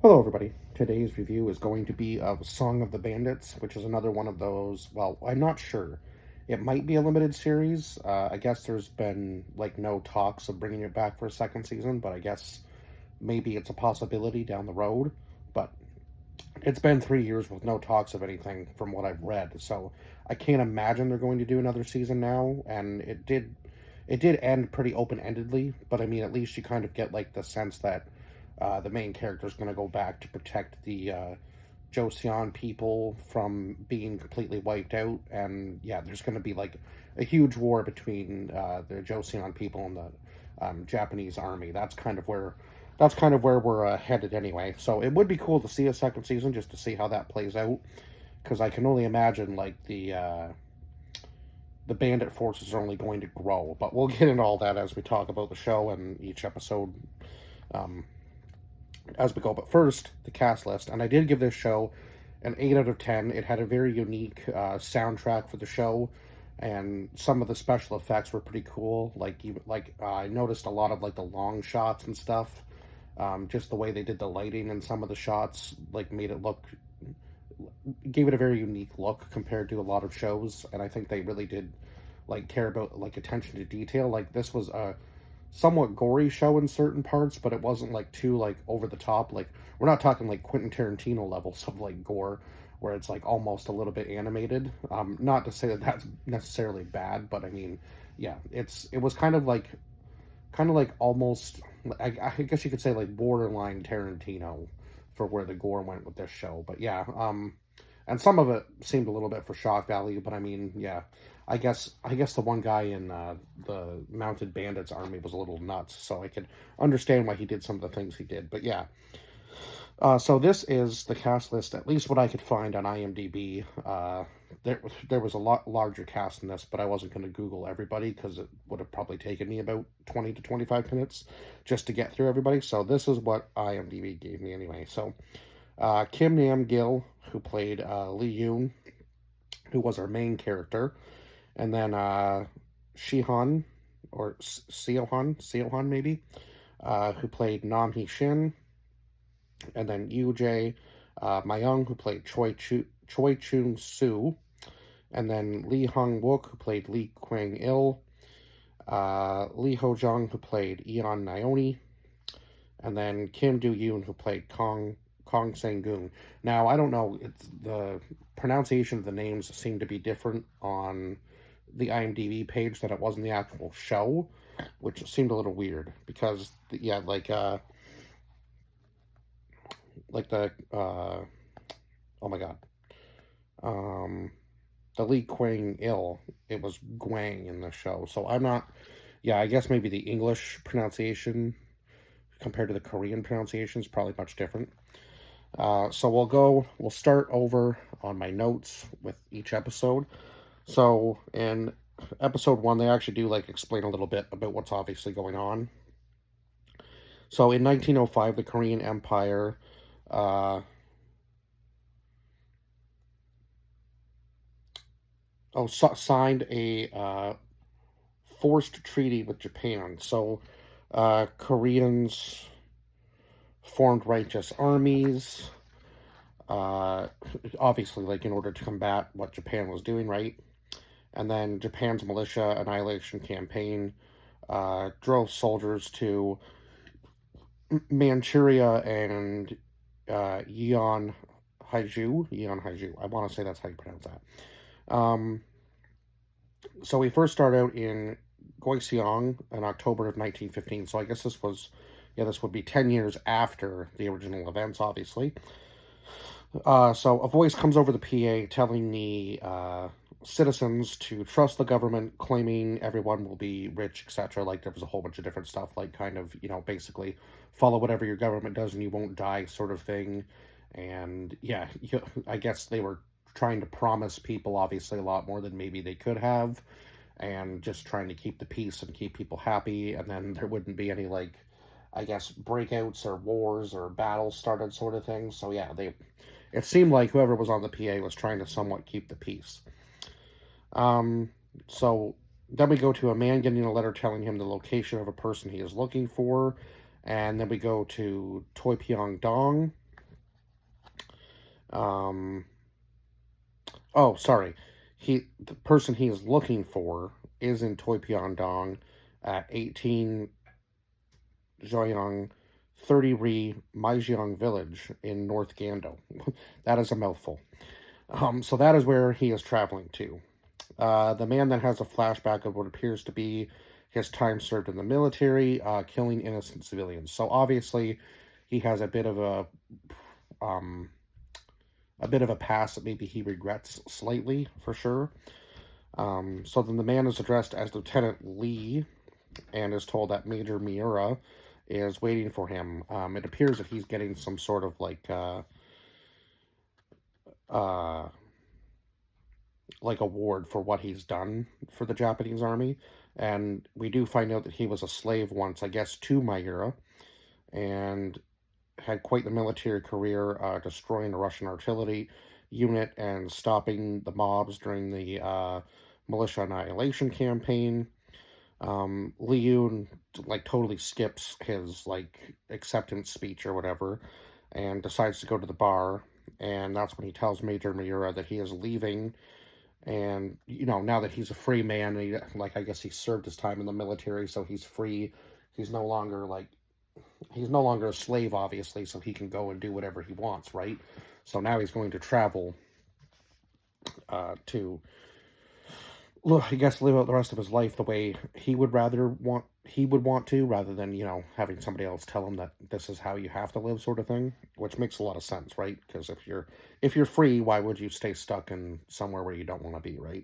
Hello, everybody. Today's review is going to be of Song of the Bandits, which is another one of those. Well, I'm not sure. It might be a limited series. I guess there's been like no talks of bringing it back for a second season, but I guess maybe it's a possibility down the road. But it's been 3 years with no talks of anything from what I've read, so I can't imagine they're going to do another season now. And it did end pretty open-endedly, but I mean, at least you kind of get like the sense that the main character is going to go back to protect the Joseon people from being completely wiped out. And yeah, there's going to be like a huge war between the Joseon people and the Japanese army. That's kind of where we're headed anyway. So it would be cool to see a second season just to see how that plays out, because I can only imagine like the bandit forces are only going to grow. But we'll get into all that as we talk about the show and each episode um, as we go. But first, the cast list. And I did give this show an 8 out of 10. It had a very unique soundtrack for the show, and some of the special effects were pretty cool. I noticed a lot of like the long shots and stuff. Just the way they did the lighting and some of the shots like gave it a very unique look compared to a lot of shows. And I think they really did like care about like attention to detail. Like, this was a somewhat gory show in certain parts, but it wasn't like too like over the top. Like, we're not talking like Quentin Tarantino levels of like gore where it's like almost a little bit animated. Not to say that that's necessarily bad, but I mean, yeah, it was kind of like almost, I guess you could say like borderline Tarantino for where the gore went with this show. But yeah, and some of it seemed a little bit for shock value. But I mean, yeah, I guess the one guy in the Mounted Bandits army was a little nuts, so I could understand why he did some of the things he did. But yeah, so this is the cast list, at least what I could find on IMDb. There was a lot larger cast in this, but I wasn't going to Google everybody because it would have probably taken me about 20 to 25 minutes just to get through everybody. So this is what IMDb gave me anyway. So Kim Nam Gil, who played Lee Yoon, who was our main character, and then Shihan, or Seohan maybe, who played Nam Hee Shin, and then Yoo Jae Myung, who played Choi Chun Soo, and then Lee Hong Wook, who played Lee Kwang Il, Lee Ho Jung, who played Eon Naoni, and then Kim Do Yoon, who played Kong Sang Goong. Now, I don't know, it's the pronunciation of the names seem to be different on the IMDb page than it was in the actual show, which seemed a little weird because yeah, like the oh my god, the Lee Kwang Il, it was Guang in the show. So I'm not, yeah, I guess maybe the English pronunciation compared to the Korean pronunciation is probably much different. So we'll start over on my notes with each episode. So in episode 1, they actually do like explain a little bit about what's obviously going on. So in 1905, the Korean Empire signed a forced treaty with Japan. So Koreans formed righteous armies, obviously, like in order to combat what Japan was doing, right? And then Japan's militia annihilation campaign drove soldiers to Manchuria and Yeon Haiju. I want to say that's how you pronounce that. So we first start out in Goiseong in October of 1915. So I guess this would be 10 years after the original events, obviously. So a voice comes over the PA telling the citizens to trust the government, claiming everyone will be rich, etc. Like, there was a whole bunch of different stuff, like kind of, basically follow whatever your government does and you won't die sort of thing. And yeah, I guess they were trying to promise people obviously a lot more than maybe they could have, and just trying to keep the peace and keep people happy, and then there wouldn't be any, like, I guess, breakouts or wars or battles started sort of thing. So yeah, it seemed like whoever was on the PA was trying to somewhat keep the peace. So then we go to a man getting a letter telling him the location of a person he is looking for, and then we go to Toi Pyong Dong, Um, oh, sorry. The person he is looking for is in Toipyeongdong at 18 Joyong 30 Ri Maijiang village in North Gando. That is a mouthful. So that is where he is traveling to. The man then has a flashback of what appears to be his time served in the military, killing innocent civilians. So obviously, he has um, a bit of a past that maybe he regrets slightly, for sure. So then the man is addressed as Lieutenant Lee and is told that Major Miura is waiting for him. It appears that he's getting some sort of uh, like award for what he's done for the Japanese army. And we do find out that he was a slave once, I guess, to Miura, and had quite the military career, destroying the Russian artillery unit and stopping the mobs during the militia annihilation campaign. Lee Yoon totally skips his acceptance speech or whatever, and decides to go to the bar. And that's when he tells Major Miura that he is leaving. And now that he's a free man, and I guess he served his time in the military, so he's free. He's no longer a slave, obviously, so he can go and do whatever he wants, right? So now he's going to travel to, I guess, live out the rest of his life the way he would want to, rather than having somebody else tell him that this is how you have to live, sort of thing. Which makes a lot of sense, right? Because if you're free, why would you stay stuck in somewhere where you don't want to be, right?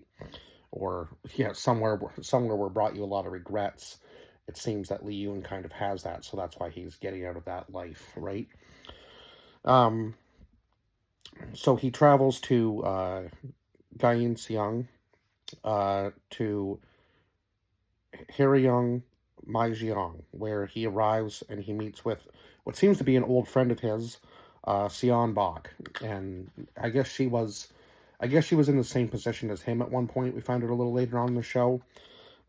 Or somewhere where brought you a lot of regrets. It seems that Lee Yoon kind of has that, so that's why he's getting out of that life, right? So he travels to Gyeongseong, to Haryong Maijiang, where he arrives and he meets with what seems to be an old friend of his, Sion Bok, and I guess she was in the same position as him at one point. We find it a little later on in the show.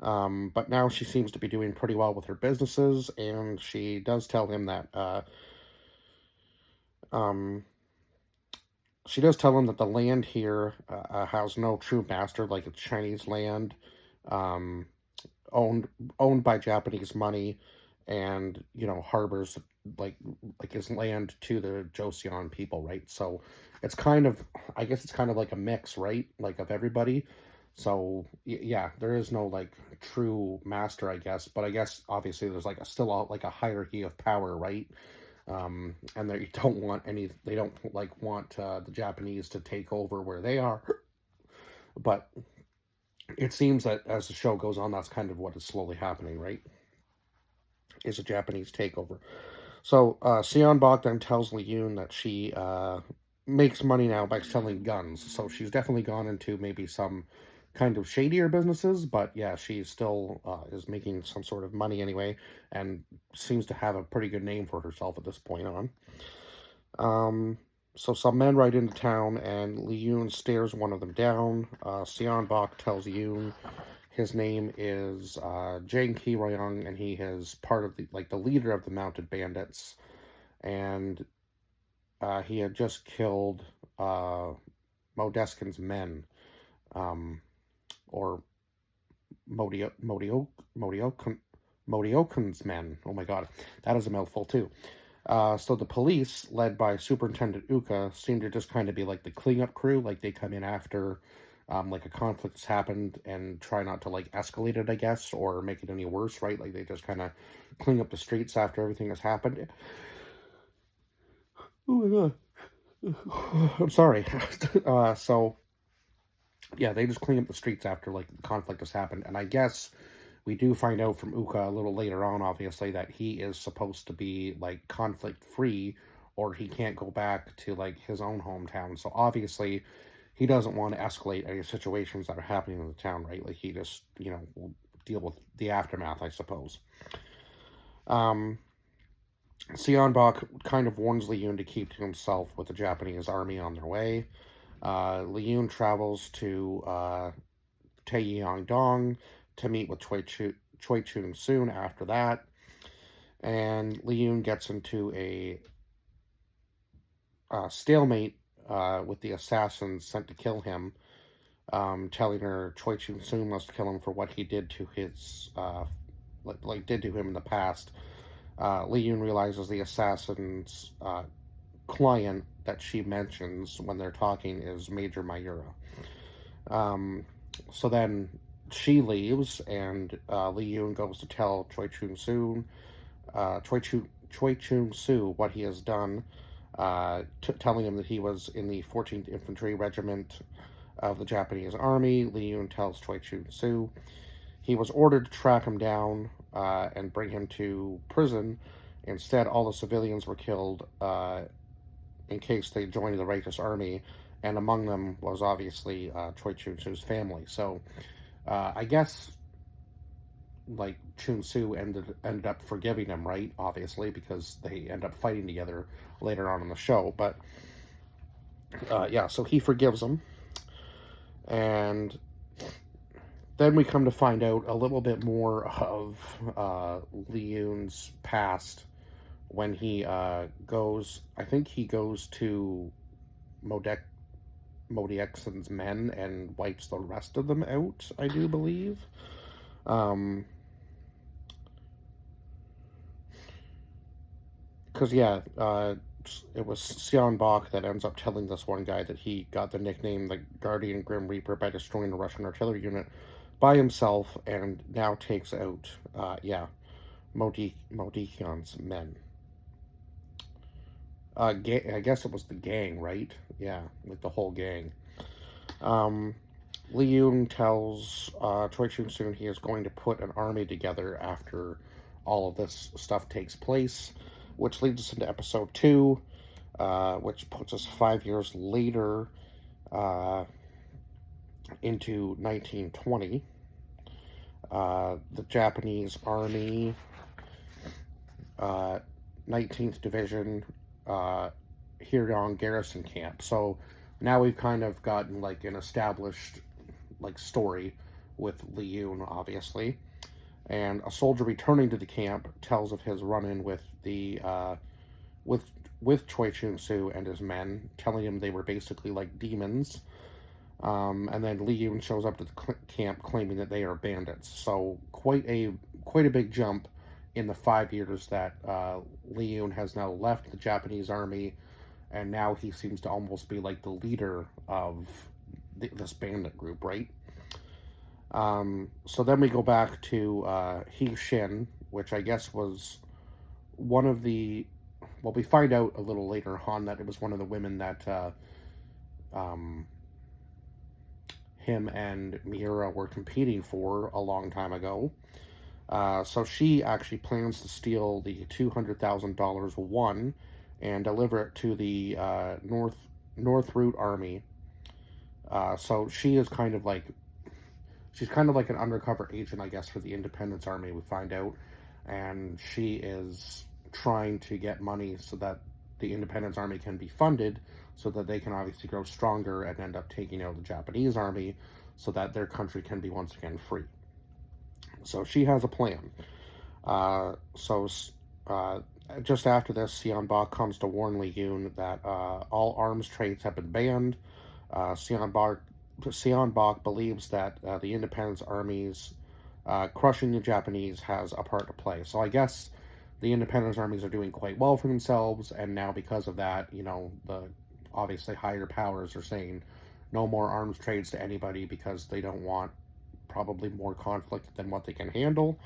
But now she seems to be doing pretty well with her businesses, and she does tell him that the land here has no true master, like it's Chinese land, owned by Japanese money, and harbors like is land to the Joseon people, right? So it's kind of, I guess it's kind of like a mix, right? Like of everybody. So yeah, there is no true master, I guess, but I guess obviously there's still a hierarchy of power, right? And they don't want the Japanese to take over where they are, but it seems that as the show goes on, that's kind of what is slowly happening, right? Is a Japanese takeover. So Sion Bok then tells Lee Yoon that she makes money now by selling guns. So she's definitely gone into maybe some kind of shadier businesses, but yeah, she still is making some sort of money anyway, and seems to have a pretty good name for herself at this point on. So some men ride into town, and Lee Yoon stares one of them down. Sion Bok tells Yoon his name is Jang Ki Royoung, and he is part of the leader of the mounted bandits, and he had just killed Modeskin's men, or Modiokun's men. Oh my god, that is a mouthful too. So the police, led by Superintendent Uka, seem to just kind of be like the cleanup crew. Like they come in after a conflict has happened and try not to escalate it, I guess, or make it any worse, right? Like they just kind of clean up the streets after everything has happened. Oh my god. I'm sorry. So yeah, they just clean up the streets after the conflict has happened. And I guess we do find out from Uka a little later on, obviously, that he is supposed to be conflict free, or he can't go back to his own hometown. So obviously he doesn't want to escalate any situations that are happening in the town, right? He just will deal with the aftermath, I suppose. Sion Bok kind of warns Lee Yoon to keep to himself with the Japanese army on their way. Lee Yoon travels to Taeyongdong to meet with Choi Chun soon after that, and Lee Yoon gets into a stalemate with the assassins sent to kill him, telling her Choi Chun-soo must kill him for what he did to his, did to him in the past. Lee Yoon realizes the assassin's client that she mentions when they're talking is Major Mayura. So then she leaves, and Lee Yoon goes to tell Choi Chun-soo what he has done, telling him that he was in the 14th Infantry Regiment of the Japanese Army. Lee Yoon tells Choi Chun-soo he was ordered to track him down and bring him to prison. Instead, all the civilians were killed in case they joined the righteous army, and among them was obviously Choi Chun-soo's family. So I guess like Chun-soo ended up forgiving him, right? Obviously, because they end up fighting together later on in the show. But yeah, so he forgives him, and then we come to find out a little bit more of Lee Yoon's past when he goes, I think he goes to Modiexon's men and wipes the rest of them out, I do believe. Because, yeah, it was Seon Bok that ends up telling this one guy that he got the nickname the Guardian Grim Reaper by destroying the Russian artillery unit by himself, and now takes out, Modikion's men. I guess it was the gang, right? Yeah, like the whole gang. Lee Yoon tells Choi Chun-soo he is going to put an army together after all of this stuff takes place, which leads us into episode 2, which puts us 5 years later into 1920. The Japanese Army, 19th Division, Hiryon Garrison Camp. So now we've kind of gotten like an established like story with Lee Yoon, obviously. And a soldier returning to the camp tells of his run-in with the with Choi Chun-soo and his men, telling him they were basically like demons. And then Lee Yoon shows up to the camp claiming that they are bandits. So quite a big jump in the 5 years that Lee Yoon has now left the Japanese army, and now he seems to almost be like the leader of this bandit group, right? So then we go back to He Shin, which I guess was one of the... Well, we find out a little later on that it was one of the women that him and Miura were competing for a long time ago. So she actually plans to steal the $200,000 won and deliver it to the North Route Army. So she is kind of like... She's kind of like an undercover agent, I guess, for the Independence Army, we find out. And she is trying to get money so that the Independence Army can be funded, so that they can obviously grow stronger and end up taking out the Japanese army, so that their country can be once again free. So she has a plan. Just after this, Seon Bok comes to warn Lee Yoon that all arms trades have been banned. Seon Bok believes that the Independence Armies crushing the Japanese has a part to play. So I guess the Independence Armies are doing quite well for themselves, and now because of that, you know, the obviously higher powers are saying no more arms trades to anybody because they don't want probably more conflict than what they can handle.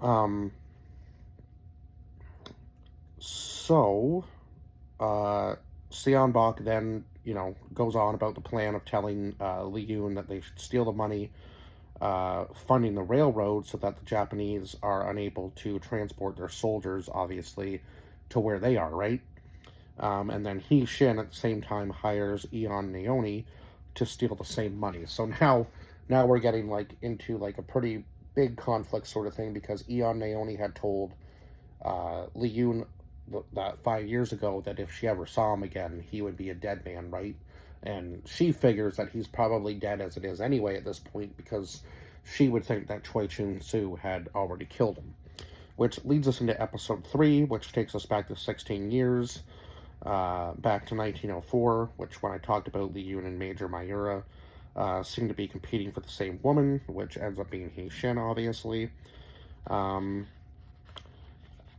Seon Bok then, you know, goes on about the plan of telling Lee Yoon that they should steal the money, funding the railroad so that the Japanese are unable to transport their soldiers, obviously, to where they are, right? And then He Shin at the same time hires Eon Naoni to steal the same money. So now we're getting like into like a pretty big conflict sort of thing, because Eon Naoni had told Lee Yoon that 5 years ago that if she ever saw him again, he would be a dead man, right? And she figures that he's probably dead as it is anyway at this point, because she would think that Choi Chun-soo had already killed him. Which leads us into episode 3, which takes us back to 16 years. back to 1904, which when I talked about Lee Yoon and Major Mayura, seem to be competing for the same woman, which ends up being He Shin, obviously. Um,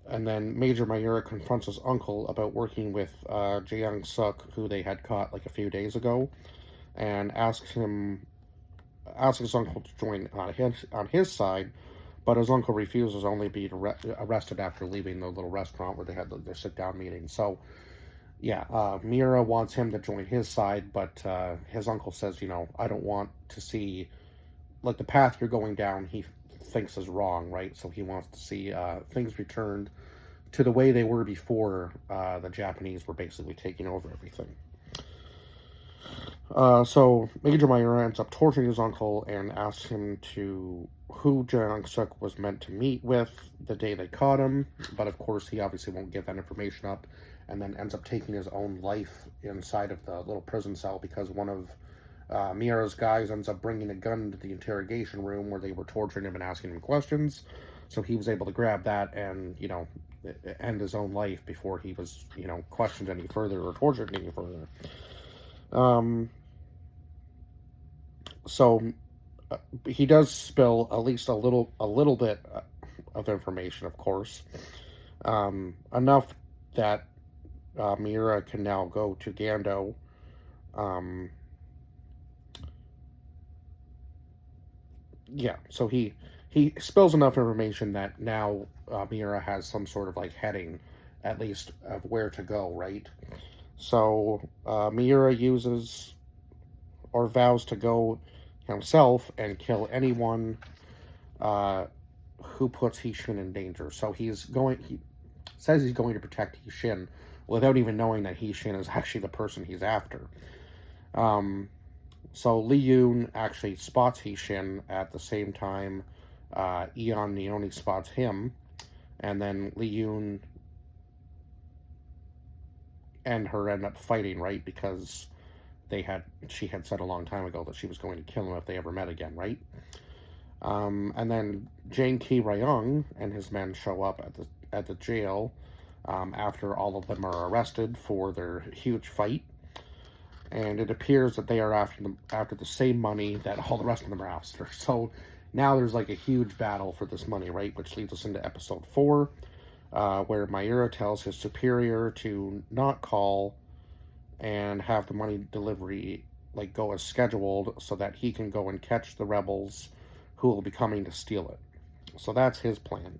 and then Major Mayura confronts his uncle about working with Jae Suk, who they had caught like a few days ago, and asks his uncle to join on his side, but his uncle refuses, only be arrested after leaving the little restaurant where they had their sit-down meeting. So, yeah, Miura wants him to join his side, but his uncle says, I don't want to see, like, the path you're going down, he thinks is wrong, right? So he wants to see things returned to the way they were before the Japanese were basically taking over everything. So Major Mayura ends up torturing his uncle and asks him who Jae Suk was meant to meet with the day they caught him, but of course he obviously won't give that information up, and then ends up taking his own life inside of the little prison cell because one of Miura's guys ends up bringing a gun to the interrogation room where they were torturing him and asking him questions, so he was able to grab that and, end his own life before he was, questioned any further or tortured any further. So he does spill at least a little bit of information, of course, enough that Miura can now go to Gando. So he spills enough information that now Miura has some sort of like heading, at least, of where to go, right? So Miura uses or vows to go himself and kill anyone who puts He Shin in danger. So he says he's going to protect He Shin without even knowing that He Shin is actually the person he's after. So Lee Yoon actually spots He Shin at the same time Eon Naoni spots him, and then Lee Yoon and her end up fighting, right? Because she had said a long time ago that she was going to kill him if they ever met again, right? And then Jang Ki Ryung and his men show up at the jail after all of them are arrested for their huge fight, and it appears that they are after the same money that all the rest of them are after. So now there's like a huge battle for this money, right? Which leads us into episode 4, where Mayura tells his superior to not call and have the money delivery like go as scheduled so that he can go and catch the rebels who will be coming to steal it. So that's his plan.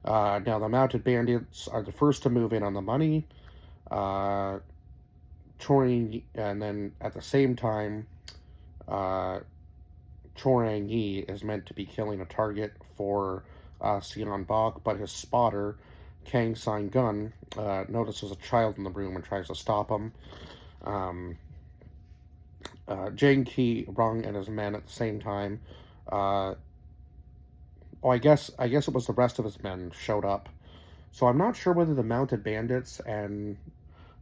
Now the mounted bandits are the first to move in on the money. And then at the same time, Chorang Yi is meant to be killing a target for Sion Bok, but his spotter, Kang Sang Gun, notices a child in the room and tries to stop him. Jang Ki Rung and his men at the same time. I guess it was the rest of his men showed up. So I'm not sure whether the mounted bandits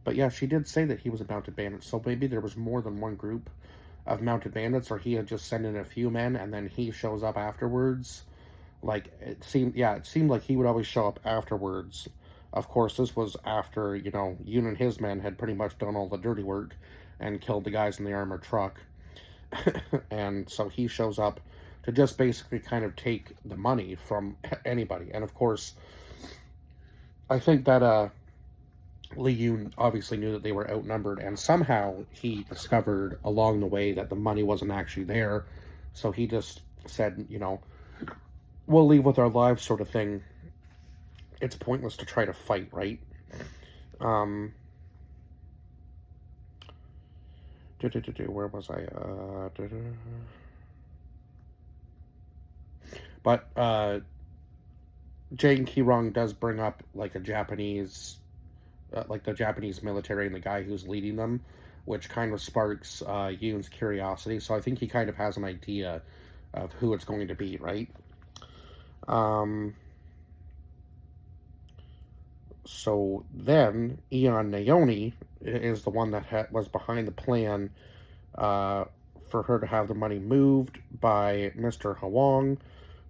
but yeah, she did say that he was a mounted bandit. So maybe there was more than one group of mounted bandits, or he had just sent in a few men and then he shows up afterwards. Like, it seemed like he would always show up afterwards. Of course, this was after, Yoon and his men had pretty much done all the dirty work and killed the guys in the armored truck. And so he shows up to just basically kind of take the money from anybody. And of course, I think that Lee Yoon obviously knew that they were outnumbered, and somehow he discovered along the way that the money wasn't actually there. So he just said, we'll leave with our lives, sort of thing. It's pointless to try to fight, right? Where was I? But Jang Ki-rung does bring up like a Japanese, like the Japanese military and the guy who's leading them, which kind of sparks Yoon's curiosity. So I think he kind of has an idea of who it's going to be, right? So then Eon Naoni is the one that was behind the plan for her to have the money moved by Mr. Hwang,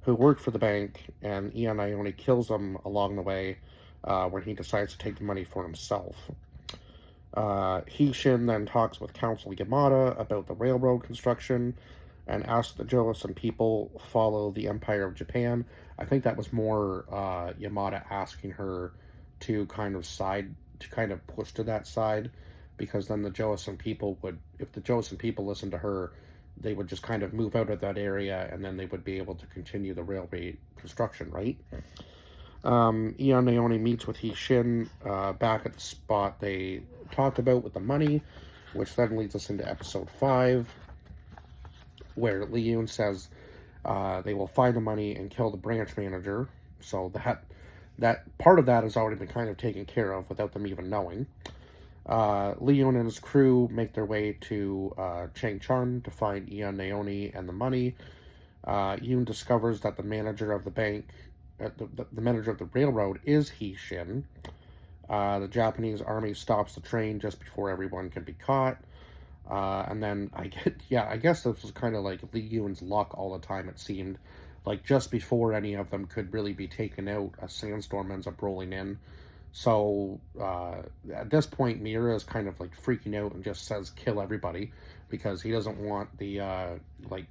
who worked for the bank, and Eon Naoni kills him along the way when he decides to take the money for himself. Hishin then talks with Council Yamada about the railroad construction and asks the Joseon people follow the Empire of Japan. I think that was more Yamada asking her to kind of push to that side, because then the Joseon people would, if the Joseon people listened to her, they would just kind of move out of that area, and then they would be able to continue the railway construction, right? Eon Naoni meets with Hishin back at the spot they talked about with the money, which then leads us into episode 5, where Lee Yoon says they will find the money and kill the branch manager. So that part of that has already been kind of taken care of without them even knowing. Lee Yoon and his crew make their way to Changchun to find Eon Naoni and the money. Yoon discovers that the manager of the bank, the manager of the railroad, is Hishin. The Japanese army stops the train just before everyone can be caught. And then I guess this was kind of like Lee Yoon's luck all the time, it seemed. Like, just before any of them could really be taken out, a sandstorm ends up rolling in. So, at this point, Miura is kind of like freaking out and just says, kill everybody, because he doesn't want the,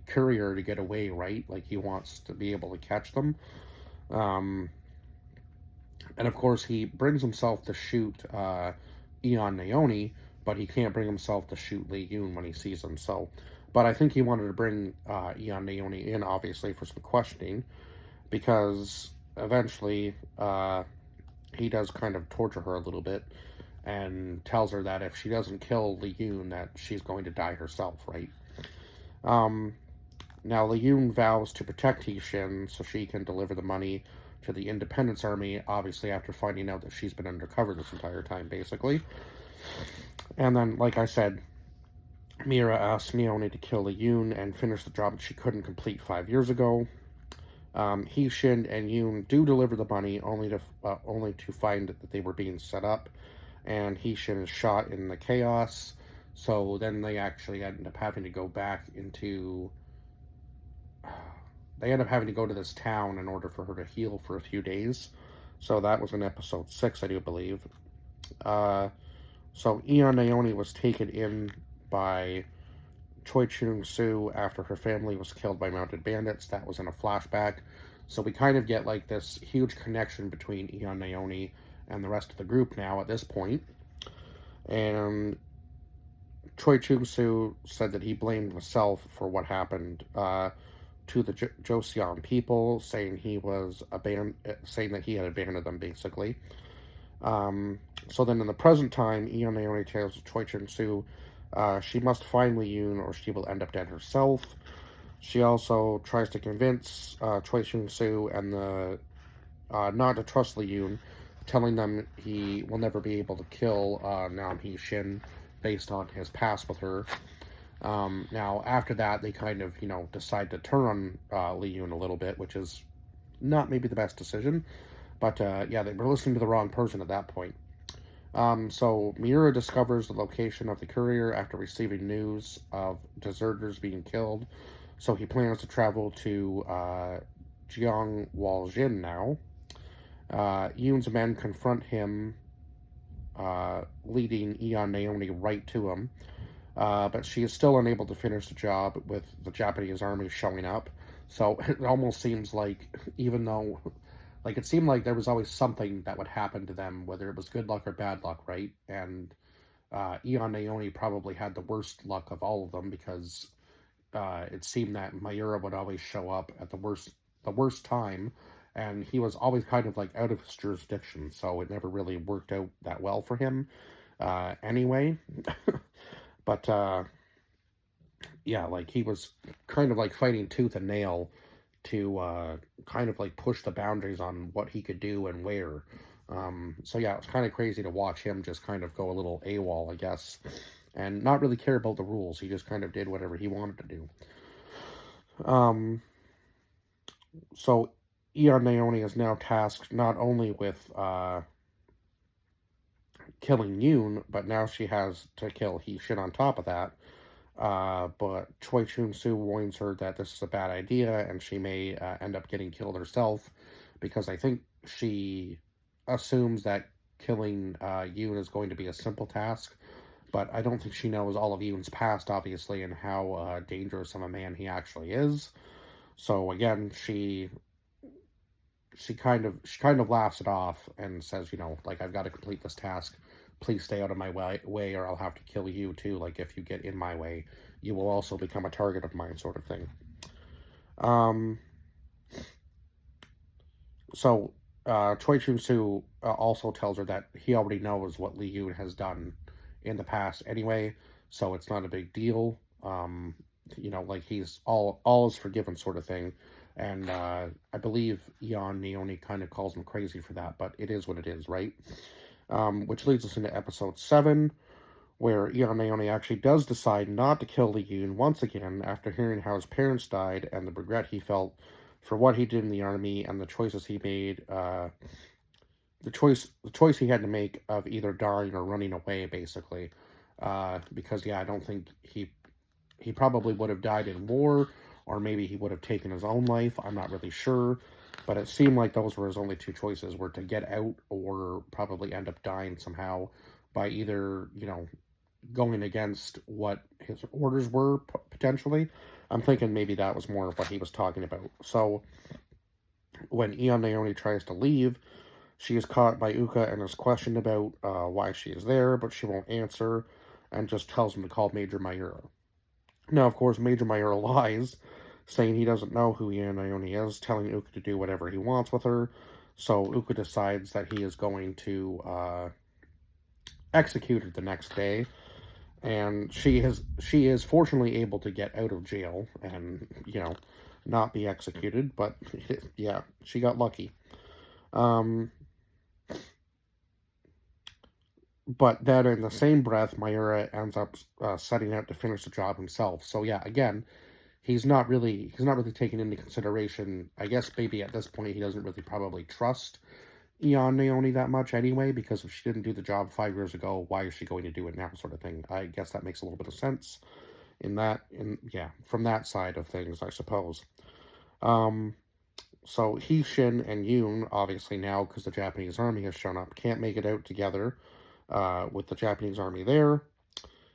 courier to get away, right? Like, he wants to be able to catch them. And of course, he brings himself to shoot Eon Naoni, but he can't bring himself to shoot Lee Yoon when he sees him. So, but I think he wanted to bring Eon Naoni in, obviously, for some questioning, because eventually he does kind of torture her a little bit and tells her that if she doesn't kill Lee Yoon, that she's going to die herself, right? Now, Lee Yoon vows to protect Hishin so she can deliver the money to the Independence Army, obviously after finding out that she's been undercover this entire time, basically. And then, like I said, Mira asks Naoni to kill Lee Yoon and finish the job that she couldn't complete 5 years ago. Hishin and Yoon do deliver the money, only to find that they were being set up, and Hishin is shot in the chaos. So then they actually end up having to go back into... They end up having to go to this town in order for her to heal for a few days. So that was in episode 6, I do believe. So Eon Naoni was taken in by Choi Chung-soo after her family was killed by mounted bandits. That was in a flashback. So we kind of get like this huge connection between Eon Naoni and the rest of the group now at this point. And Choi Chung-soo said that he blamed himself for what happened to the Joseon people, saying saying that he had abandoned them, basically. So then in the present time, Eon Naoni tells Choi Chung-soo she must find Lee Yoon or she will end up dead herself. She also tries to convince Choi Chung-soo and the not to trust Lee Yoon, telling them he will never be able to kill Nam Hee-shin based on his past with her. Now, after that, they kind of, decide to turn on Lee Yoon a little bit, which is not maybe the best decision. But, yeah, they were listening to the wrong person at that point. So Miura discovers the location of the courier after receiving news of deserters being killed. So he plans to travel to Gyeongwaljin now. Yoon's men confront him, leading Eon Naoni right to him. But she is still unable to finish the job with the Japanese army showing up. So it almost seems like, even though... Like, it seemed like there was always something that would happen to them, whether it was good luck or bad luck, right? And Eon Naoni probably had the worst luck of all of them, because it seemed that Mayura would always show up at the worst time, and he was always kind of like out of his jurisdiction, so it never really worked out that well for him anyway. But yeah, like, he was kind of like fighting tooth and nail to kind of like push the boundaries on what he could do and where. So yeah, it was kind of crazy to watch him just kind of go a little AWOL, I guess, and not really care about the rules. He just kind of did whatever he wanted to do. So Eon Naoni is now tasked not only with killing Yoon, but now she has to kill He-shin on top of that. But Choi Chung-soo warns her that this is a bad idea, and she may end up getting killed herself, because I think she assumes that killing Yoon is going to be a simple task, but I don't think she knows all of Yoon's past, obviously, and how dangerous of a man he actually is. So again, she kind of laughs it off and says, like, I've got to complete this task. Please stay out of my way, or I'll have to kill you too. Like, if you get in my way, you will also become a target of mine, sort of thing. So Choi Chun-soo also tells her that he already knows what Lee Yoon has done in the past anyway, so it's not a big deal. Like, he's all is forgiven, sort of thing. And I believe Eon Naoni kind of calls him crazy for that, but it is what it is, right? Which leads us into episode 7, where Eon Naoni actually does decide not to kill Lee Yoon once again after hearing how his parents died and the regret he felt for what he did in the army and the choices he made. The choice he had to make of either dying or running away, basically. Because I don't think he probably would have died in war, or maybe he would have taken his own life. I'm not really sure, but it seemed like those were his only two choices, were to get out or probably end up dying somehow by either, going against what his orders were, potentially. I'm thinking maybe that was more of what he was talking about. So when Eon Naoni tries to leave, she is caught by Uka and is questioned about why she is there, but she won't answer and just tells him to call Major Mayura. Now, of course, Major Mayura lies, saying he doesn't know who Eon Naoni is, telling Uka to do whatever he wants with her. So Uka decides that he is going to execute her the next day. And she is fortunately able to get out of jail and, not be executed. But, yeah, she got lucky. But then in the same breath, Mayura ends up setting out to finish the job himself. So, yeah, again, he's not really taking into consideration, I guess maybe at this point he doesn't really probably trust Eon Naoni that much anyway, because if she didn't do the job 5 years ago, why is she going to do it now, sort of thing. I guess that makes a little bit of sense from that side of things, I suppose. So He, Shin, and Yoon, obviously now, because the Japanese army has shown up, can't make it out together with the Japanese army there.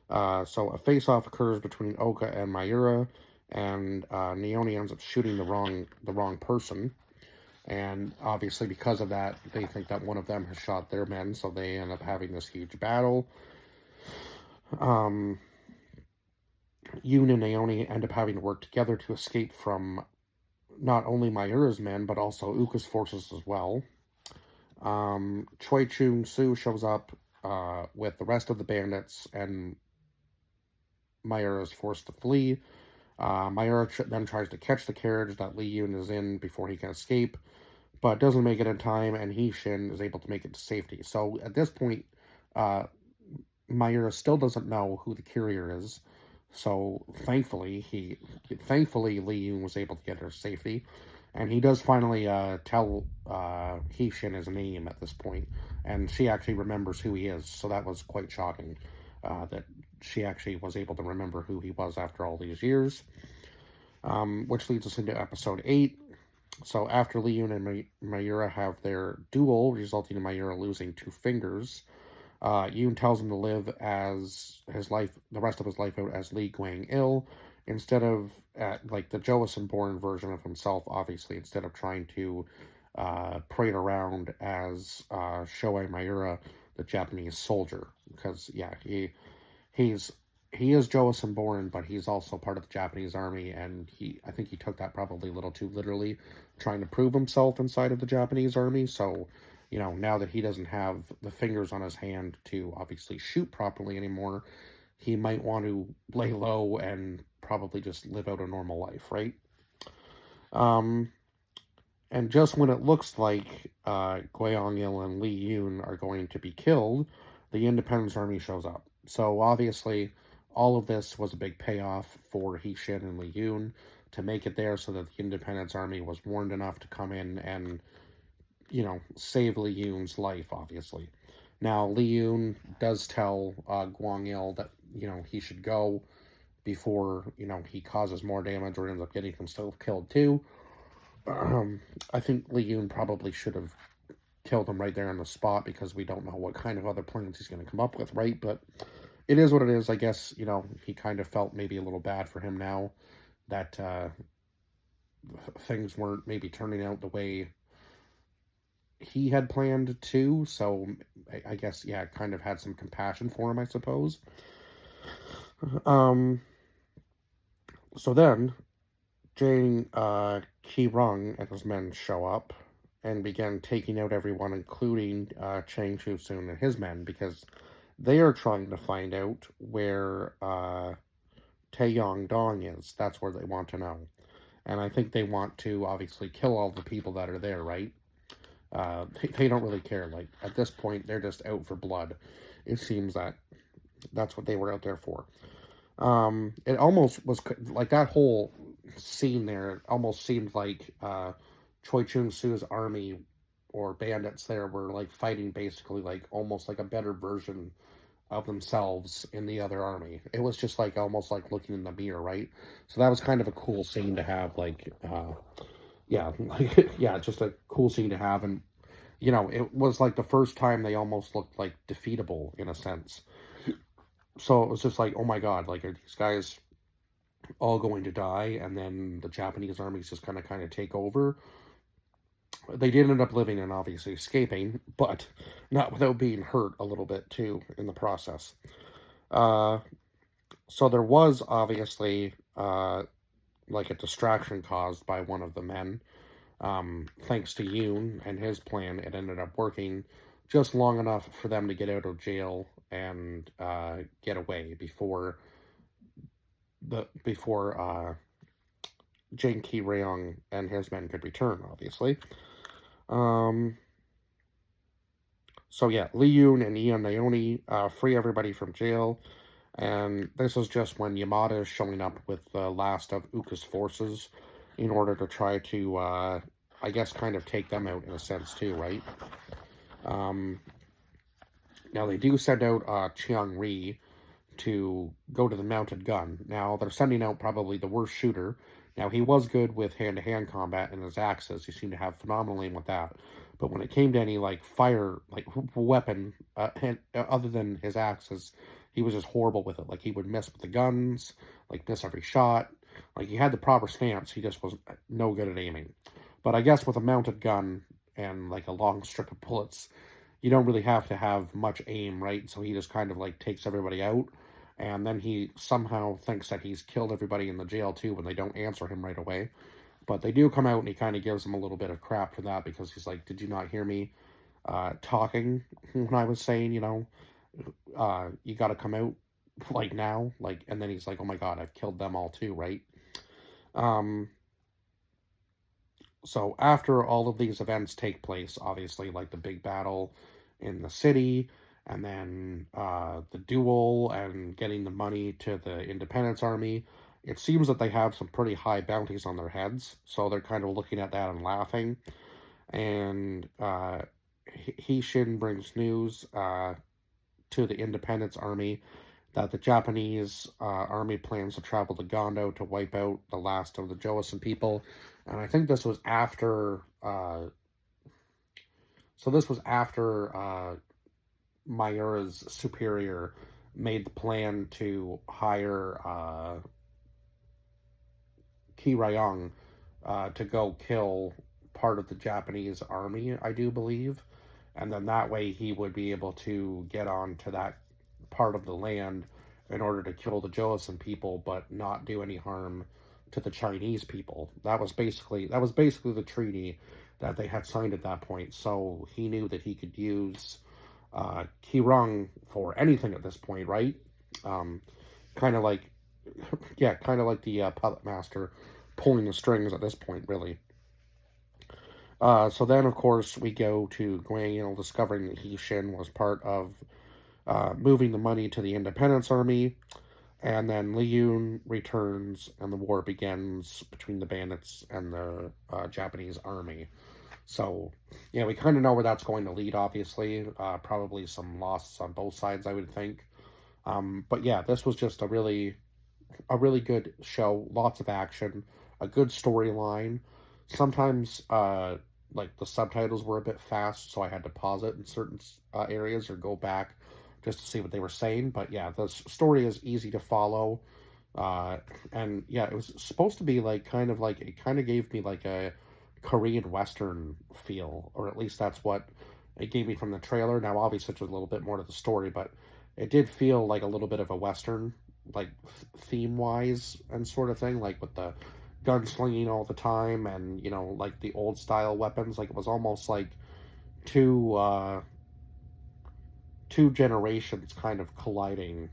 So a face-off occurs between Oka and Mayura, and Naoni ends up shooting the wrong person. And obviously because of that, they think that one of them has shot their men, so they end up having this huge battle. Yoon and Naoni end up having to work together to escape from not only Mayura's men, but also Uka's forces as well. Choi Chun-soo shows up with the rest of the bandits, and Mayura is forced to flee. Mayura then tries to catch the carriage that Lee Yoon is in before he can escape, but doesn't make it in time, and He, Shin is able to make it to safety. So at this point, Mayura still doesn't know who the courier is. So thankfully, Lee Yoon was able to get her to safety, and he does finally tell He, Shin his name at this point, and she actually remembers who he is. So that was quite shocking that she actually was able to remember who he was after all these years. Which leads us into episode 8. So after Lee Yoon and Mayura have their duel, resulting in Mayura losing 2 fingers, Yoon tells him to live as the rest of his life out as Lee Gwang-il, instead of like the Joseon-born version of himself, obviously, instead of trying to parade around as Shoei Mayura, the Japanese soldier. Because, yeah, he is Joseon-born, but he's also part of the Japanese army, and I think he took that probably a little too literally, trying to prove himself inside of the Japanese army. So, now that he doesn't have the fingers on his hand to obviously shoot properly anymore, he might want to lay low and probably just live out a normal life, right? And just when it looks like Gwang-il and Lee Yoon are going to be killed, the Independence Army shows up. So obviously, all of this was a big payoff for He, Shin, and Lee Yoon to make it there, so that the Independence Army was warned enough to come in and, save Lee Yoon's life, obviously. Now, Lee Yoon does tell Gwang-il that, he should go before, he causes more damage or ends up getting himself killed too. I think Lee Yoon probably should have kill them right there on the spot because we don't know what kind of other plans he's going to come up with, right? But it is what it is. I guess, he kind of felt maybe a little bad for him now that things weren't maybe turning out the way he had planned to. So I guess, yeah, kind of had some compassion for him, I suppose. So then Jane Ki-rung and his men show up and began taking out everyone, including Chang Chu-soon and his men, because they are trying to find out where Taeyong-dong is. That's where they want to know. And I think they want to obviously kill all the people that are there, right? They don't really care. Like, at this point, they're just out for blood. It seems that that's what they were out there for. It almost was like that whole scene there. It almost seemed like Choi Chun-soo's army or bandits there were like fighting basically like almost like a better version of themselves in the other army. It was just like almost like looking in the mirror, right? So that was kind of a cool scene to have. Like, yeah, like, yeah, just a cool scene to have. And it was like the first time they almost looked like defeatable in a sense. So it was just like, oh my god, like, are these guys all going to die? And then the Japanese armies just kind of take over. They did end up living and obviously escaping, but not without being hurt a little bit too in the process. So there was obviously like a distraction caused by one of the men. Thanks to Yoon and his plan, it ended up working just long enough for them to get out of jail and get away before Jang Ki-ryung and his men could return, obviously. So yeah, Lee Yoon and Ian Naoni free everybody from jail, and this is just when Yamada is showing up with the last of Uka's forces in order to try to, I guess, kind of take them out in a sense too, right? Now they do send out Chiang Ri to go to the mounted gun. Now they're sending out probably the worst shooter. Now he was good with hand-to-hand combat and his axes. He seemed to have phenomenal aim with that. But when it came to any like fire, like weapon, other than his axes, he was just horrible with it. Like he would miss with the guns, like miss every shot. Like he had the proper stance, he just was no good at aiming. But I guess with a mounted gun and like a long strip of bullets, you don't really have to have much aim, right? So he just kind of like takes everybody out. And then he somehow thinks that he's killed everybody in the jail too when they don't answer him right away. But they do come out and he kind of gives them a little bit of crap for that because he's like, did you not hear me talking when I was saying, you got to come out like now? Like, and then he's like, oh my god, I've killed them all too, right? So after all of these events take place, obviously, like the big battle in the city, and then the duel and getting the money to the Independence Army, it seems that they have some pretty high bounties on their heads, so they're kind of looking at that and laughing. And He-shin brings news to the Independence Army that the Japanese army plans to travel to Gondo to wipe out the last of the Joseon people. And I think this was after... so this was after... Mayura's superior made the plan to hire Ki-ryung to go kill part of the Japanese army, I do believe. And then that way he would be able to get on to that part of the land in order to kill the Joseon people, but not do any harm to the Chinese people. That was basically the treaty that they had signed at that point. So he knew that he could use Ki-rung for anything at this point, right? Kind of like the puppet master pulling the strings at this point, really. So then, of course, we go to Gwang-il discovering that He-shin was part of moving the money to the Independence Army, and then Lee Yoon returns, and the war begins between the bandits and the Japanese army. So, yeah, we kind of know where that's going to lead, obviously. Probably some losses on both sides, I would think. But yeah, this was just a really good show. Lots of action, a good storyline. Sometimes like the subtitles were a bit fast, so I had to pause it in certain areas or go back just to see what they were saying. But yeah, the story is easy to follow. Uh, and yeah, it was supposed to be like kind of like, it kind of gave me like a Korean Western feel, or at least that's what it gave me from the trailer. Now, obviously, it's a little bit more to the story, but it did feel like a little bit of a Western, like theme wise and sort of thing, like with the gunslinging all the time and, you know, like the old style weapons. Like it was almost like two, two generations kind of colliding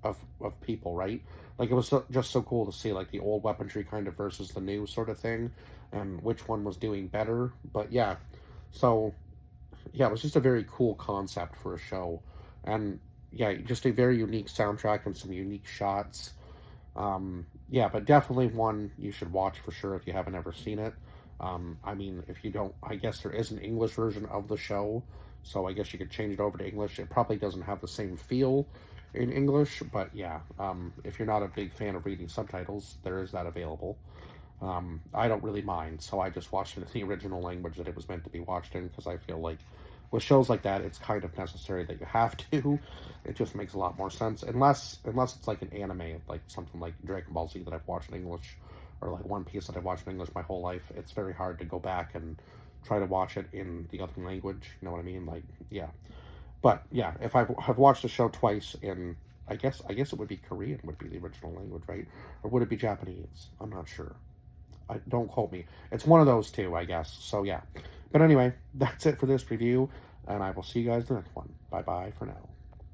of people, right? Like it was just so cool to see like the old weaponry kind of versus the new sort of thing, and which one was doing better. But yeah, so yeah, it was just a very cool concept for a show, and yeah, just a very unique soundtrack and some unique shots. Yeah, but definitely one you should watch for sure if you haven't ever seen it. I mean, if you don't, I guess there is an English version of the show, so I guess you could change it over to English. It probably doesn't have the same feel in English, but yeah, if you're not a big fan of reading subtitles, there is that available. I don't really mind, so I just watched it in the original language that it was meant to be watched in, because I feel like with shows like that, it's kind of necessary that you have to. It just makes a lot more sense, unless it's like an anime, like something like Dragon Ball Z that I've watched in English, or like One Piece that I've watched in English my whole life. It's very hard to go back and try to watch it in the other language. You know what I mean? Like, yeah. But yeah, if have watched the show twice in, I guess it would be Korean would be the original language, right? Or would it be Japanese? I'm not sure. Don't quote me. It's one of those two, I guess. So yeah. But anyway, that's it for this review, and I will see you guys in the next one. Bye bye for now.